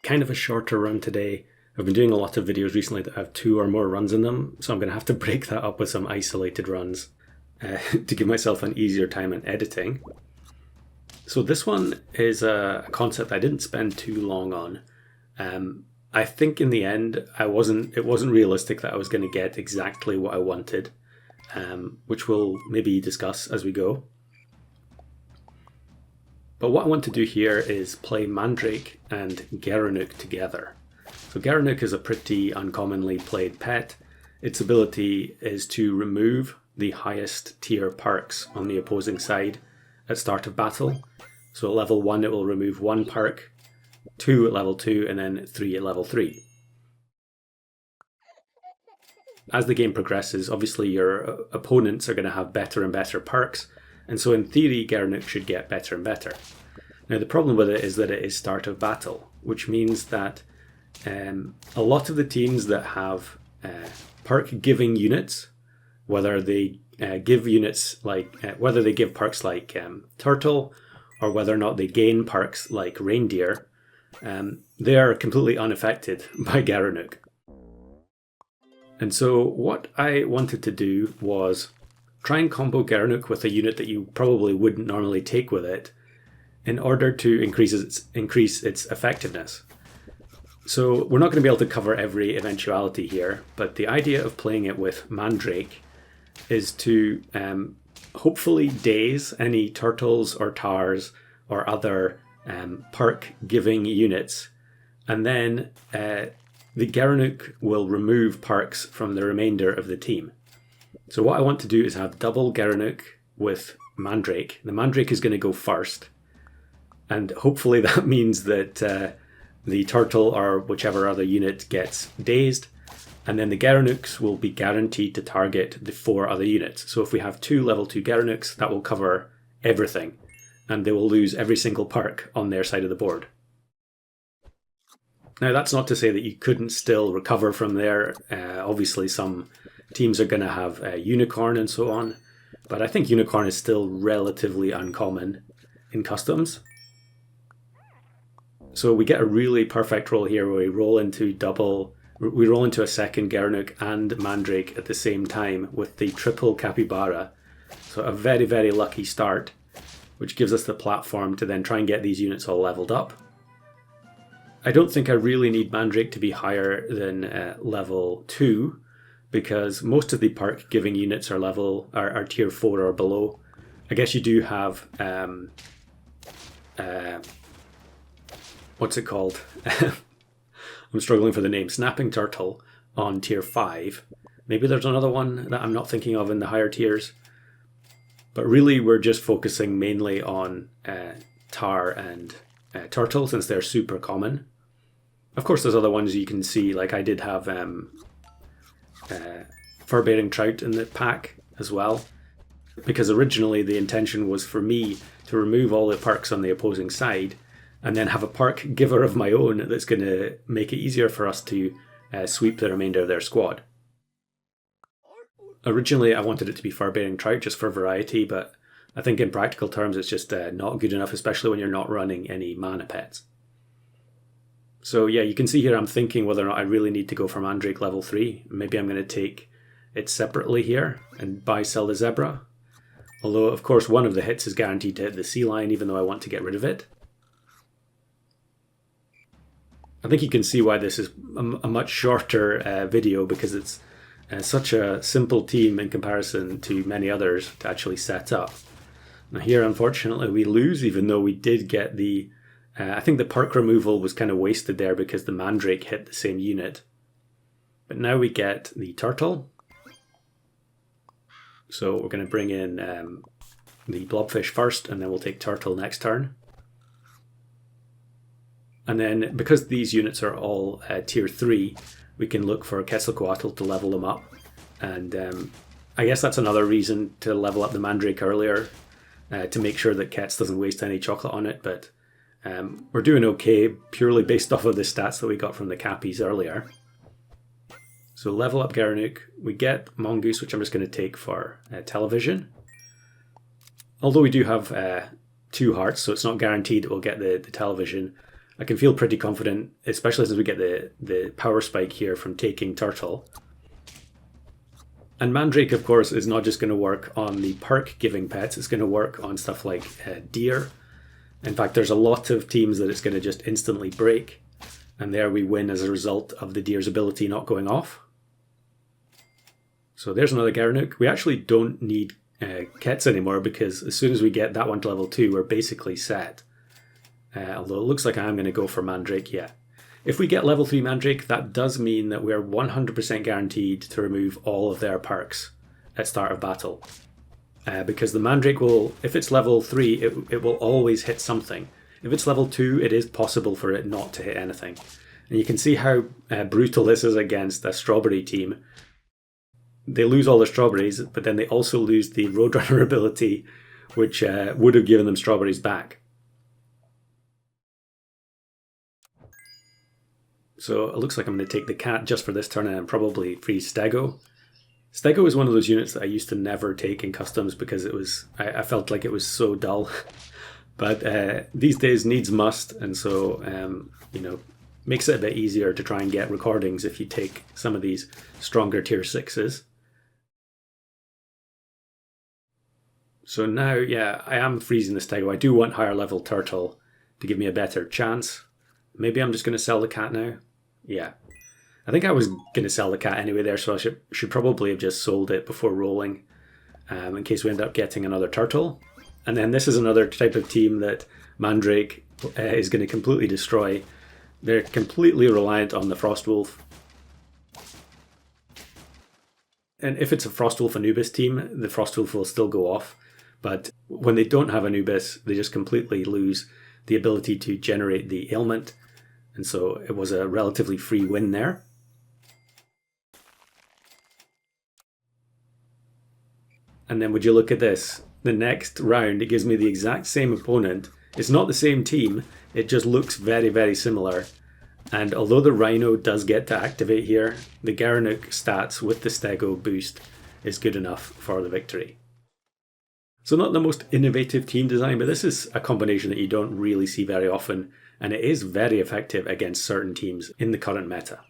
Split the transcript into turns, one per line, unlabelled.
kind of a shorter run today. I've been doing a lot of videos recently that have 2 or more runs in them, so I'm going to have to break that up with some isolated runs to give myself an easier time in editing. So this one is a concept I didn't spend too long on. I think in the end, it wasn't realistic that I was going to get exactly what I wanted, which we'll maybe discuss as we go. But what I want to do here is play Mandrake and Gereneuk together. So Gereneuk is a pretty uncommonly played pet. Its ability is to remove the highest tier perks on the opposing side at start of battle. So at level 1 it will remove 1 perk, 2 at level 2, and then 3 at level 3. As the game progresses, obviously your opponents are going to have better and better perks, and so in theory Gereneuk should get better and better. Now the problem with it is that it is start of battle, which means that a lot of the teams that have perk giving units, whether they give units like whether they give perks like turtle, or whether or not they gain perks like reindeer, they are completely unaffected by Gereneuk. And so what I wanted to do was try and combo Gereneuk with a unit that you probably wouldn't normally take with it in order to increase its effectiveness. So we're not going to be able to cover every eventuality here, but the idea of playing it with Mandrake is to hopefully daze any turtles or tars or other perk giving units, and then the Gereneuk will remove perks from the remainder of the team. So what I want to do is have double Gereneuk with Mandrake. The Mandrake is going to go first, and hopefully that means that the turtle or whichever other unit gets dazed, and then the Gereneuks will be guaranteed to target the 4 other units. So if we have 2 level 2 Gereneuks, that will cover everything, and they will lose every single perk on their side of the board. Now that's not to say that you couldn't still recover from there. Obviously some teams are going to have Unicorn and so on, but I think Unicorn is still relatively uncommon in customs. So we get a really perfect roll here where we roll into a second Gereneuk and Mandrake at the same time with the triple Capybara. So a very, very lucky start, which gives us the platform to then try and get these units all leveled up. I don't think I really need Mandrake to be higher than level 2, because most of the perk giving units are tier 4 or below. I guess you do have what's it called? I'm struggling for the name. Snapping Turtle on tier 5. Maybe there's another one that I'm not thinking of in the higher tiers. But really we're just focusing mainly on Tar and Turtle, since they're super common. Of course there's other ones you can see, like I did have Fur-bearing Trout in the pack as well, because originally the intention was for me to remove all the perks on the opposing side and then have a perk giver of my own that's going to make it easier for us to sweep the remainder of their squad. Originally I wanted it to be Fur-bearing Trout just for variety, but I think in practical terms it's just not good enough, especially when you're not running any mana pets. So yeah, you can see here I'm thinking whether or not I really need to go for Mandrake level 3. Maybe I'm going to take it separately here and buy-sell the Zebra. Although of course one of the hits is guaranteed to hit the Sea Lion, even though I want to get rid of it. I think you can see why this is a much shorter video, because it's such a simple team in comparison to many others to actually set up. Now here unfortunately we lose, even though we did get the I think the perk removal was kind of wasted there because the Mandrake hit the same unit. But now we get the Turtle. So we're going to bring in the Blobfish first, and then we'll take Turtle next turn. And then because these units are all tier 3, we can look for Quetzalcoatl to level them up. And I guess that's another reason to level up the Mandrake earlier, to make sure that Quetz doesn't waste any chocolate on it. But we're doing okay purely based off of the stats that we got from the Cappies earlier. So level up Gereneuk. We get Mongoose, which I'm just going to take for television. Although we do have 2 hearts, so it's not guaranteed that we'll get the television. I can feel pretty confident, especially as we get the power spike here from taking Turtle. And Mandrake, of course, is not just going to work on the perk giving pets, it's going to work on stuff like Deer. In fact, there's a lot of teams that it's going to just instantly break, and there we win as a result of the Deer's ability not going off. So there's another Gereneuk. We actually don't need kits anymore, because as soon as we get that one to level 2, we're basically set. Although it looks like I am going to go for Mandrake yet. If we get level 3 Mandrake, that does mean that we're 100% guaranteed to remove all of their perks at start of battle. Because the Mandrake will, if it's level 3, it will always hit something. If it's level 2, it is possible for it not to hit anything. And you can see how brutal this is against a strawberry team. They lose all their strawberries, but then they also lose the Roadrunner ability, which would have given them strawberries back. So it looks like I'm going to take the cat just for this turn and probably freeze Stego. Stego is one of those units that I used to never take in customs because I felt like it was so dull. But these days needs must, and so makes it a bit easier to try and get recordings if you take some of these stronger tier 6s. So now, yeah, I am freezing the Stego. I do want higher level Turtle to give me a better chance. Maybe I'm just going to sell the cat now. Yeah. I think I was going to sell the cat anyway there, so I should probably have just sold it before rolling, in case we end up getting another Turtle. And then this is another type of team that Mandrake is going to completely destroy. They're completely reliant on the Frostwolf. And if it's a Frostwolf Anubis team, the Frostwolf will still go off. But when they don't have Anubis, they just completely lose the ability to generate the ailment. And so it was a relatively free win there. And then would you look at this? The next round, it gives me the exact same opponent. It's not the same team, it just looks very, very similar. And although the Rhino does get to activate here, the Gereneuk stats with the Stego boost is good enough for the victory. So not the most innovative team design, but this is a combination that you don't really see very often, and it is very effective against certain teams in the current meta.